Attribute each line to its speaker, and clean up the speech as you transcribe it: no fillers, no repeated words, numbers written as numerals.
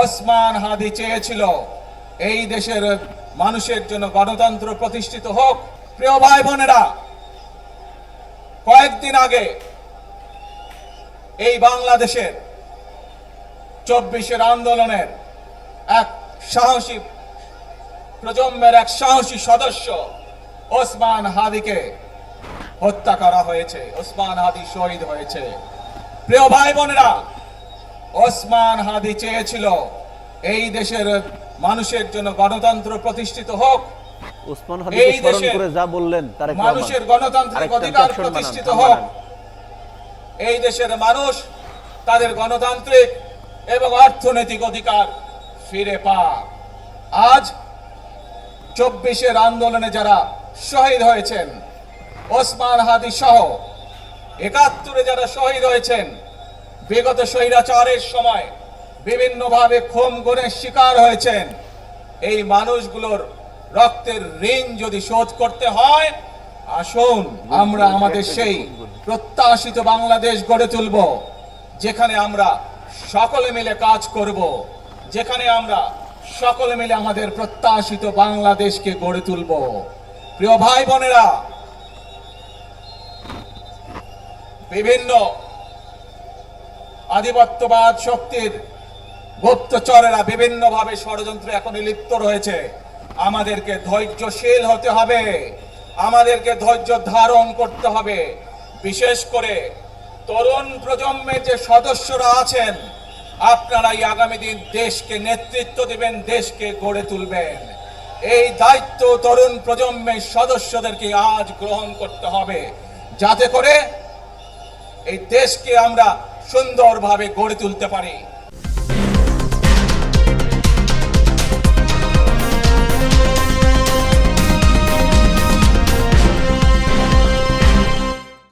Speaker 1: ওসমান হাদি চেয়েছিল এই দেশের মানুষের জন্য গণতন্ত্র প্রতিষ্ঠিত হোক। প্রিয় ভাই বোনেরা, কয়েকদিন আগে এই বাংলাদেশের 24-এর আন্দোলনের এক সাহসী প্রজন্মের এক সাহসী সদস্য ওসমান হাদিকে হত্যা করা হয়েছে। ওসমান হাদি শহীদ হয়েছে। প্রিয় ভাই বোনেরা, ওসমান হাদি চেয়েছিল এই দেশের মানুষের জন্য গণতন্ত্র প্রতিষ্ঠিত হোক।
Speaker 2: ওসমান হাদিকে স্মরণ করে যা বললেন তারেক রহমান,
Speaker 1: মানুষের গণতান্ত্রিক অধিকার প্রতিষ্ঠিত হোক। এই দেশের মানুষ তাদের গণতান্ত্রিক এবং অর্থনৈতিক অধিকার ফিরে পাক। আজ 24-এর আন্দোলনে যারা শহীদ হয়েছেন, ওসমান হাদি সহ 71-এ যারা শহীদ হয়েছেন, বিগত স্বৈরাচারের সময় বিভিন্নভাবে খুন গুমের শিকার হয়েছেন, এই মানুষগুলোর রক্তের ঋণ যদি শোধ করতে হয়, আসুন আমরা আমাদের সেই প্রত্যাশিত বাংলাদেশ গড়ে তুলব, যেখানে আমরা সকলে মিলে কাজ করব, যেখানে আমরা সকলে মিলে আমাদের প্রত্যাশিত বাংলাদেশকে গড়ে তুলব। প্রিয় ভাই বোনেরা, বিভিন্ন আধিপত্যবাদ শক্তির গুপ্তচরেরা বিভিন্নভাবে ষড়যন্ত্রে এখন লিপ্ত রয়েছে। আমাদেরকে ধৈর্যশীল হতে হবে, আমাদেরকে ধৈর্য ধারণ করতে হবে। বিশেষ করে তরুণ প্রজন্মের যে সদস্যরা আছেন, আপনারাই আগামী দিন দেশকে নেতৃত্ব দিবেন, দেশকে গড়ে তুলবেন। এই দায়িত্ব তরুণ প্রজন্মের সদস্যদেরকে আজ গ্রহণ করতে হবে, যাতে করে এই দেশকে আমরা সুন্দরভাবে গড়ে তুলতে পারি।